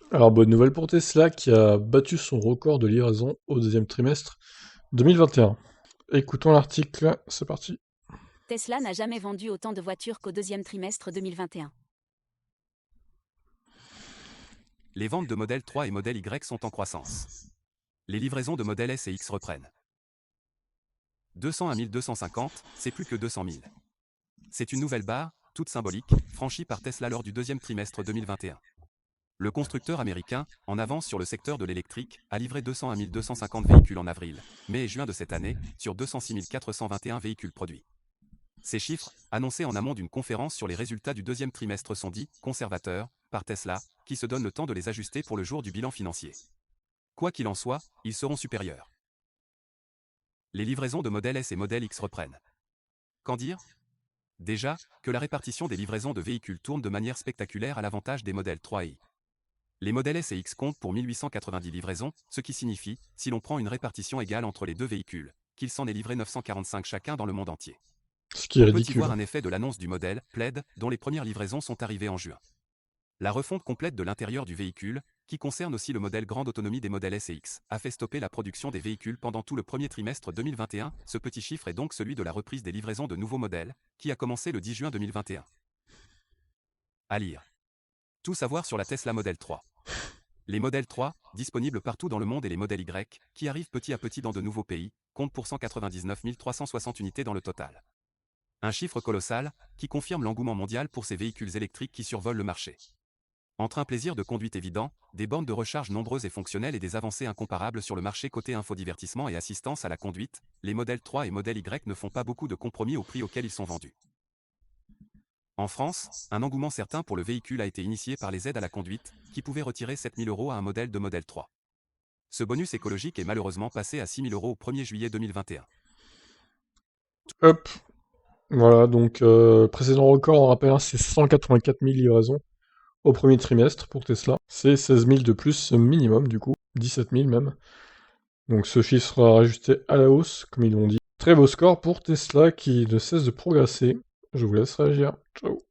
Alors, bonne nouvelle pour Tesla qui a battu son record de livraison au deuxième trimestre 2021. Écoutons l'article, c'est parti. Tesla n'a jamais vendu autant de voitures qu'au deuxième trimestre 2021. Les ventes de Model 3 et Model Y sont en croissance. Les livraisons de Model S et X reprennent. 200 à 1250, c'est plus que 200 000. C'est une nouvelle barre, toute symbolique, franchie par Tesla lors du deuxième trimestre 2021. Le constructeur américain, en avance sur le secteur de l'électrique, a livré 200 à 1250 véhicules en avril, mai et juin de cette année, sur 206 421 véhicules produits. Ces chiffres, annoncés en amont d'une conférence sur les résultats du deuxième trimestre, sont dits « conservateurs » par Tesla, qui se donne le temps de les ajuster pour le jour du bilan financier. Quoi qu'il en soit, ils seront supérieurs. Les livraisons de Model S et Model X reprennent. Qu'en dire? Déjà, que la répartition des livraisons de véhicules tourne de manière spectaculaire à l'avantage des modèles 3 et I. Les modèles S et X comptent pour 1890 livraisons, ce qui signifie, si l'on prend une répartition égale entre les deux véhicules, qu'il s'en est livré 945 chacun dans le monde entier. Ce qui est On peut y ridicule. voir un effet de l'annonce du modèle Plaid, dont les premières livraisons sont arrivées en juin. La refonte complète de l'intérieur du véhicule, qui concerne aussi le modèle grande autonomie des modèles S et X, a fait stopper la production des véhicules pendant tout le premier trimestre 2021. Ce petit chiffre est donc celui de la reprise des livraisons de nouveaux modèles, qui a commencé le 10 juin 2021. À lire. Tout savoir sur la Tesla Model 3. Les modèles 3, disponibles partout dans le monde, et les modèles Y, qui arrivent petit à petit dans de nouveaux pays, comptent pour 199 360 unités dans le total. Un chiffre colossal, qui confirme l'engouement mondial pour ces véhicules électriques qui survolent le marché. Entre un plaisir de conduite évident, des bornes de recharge nombreuses et fonctionnelles et des avancées incomparables sur le marché côté infodivertissement et assistance à la conduite, les modèles 3 et modèle Y ne font pas beaucoup de compromis au prix auquel ils sont vendus. En France, un engouement certain pour le véhicule a été initié par les aides à la conduite, qui pouvaient retirer 7 000 € à un modèle de modèle 3. Ce bonus écologique est malheureusement passé à 6 000 € au 1er juillet 2021. Hop, voilà, donc précédent record, on rappelle, hein, c'est 184 000 livraisons au premier trimestre pour Tesla. C'est 16 000 de plus minimum du coup, 17 000 même. Donc ce chiffre sera rajusté à la hausse, comme ils l'ont dit. Très beau score pour Tesla qui ne cesse de progresser. Je vous laisse réagir. Ciao.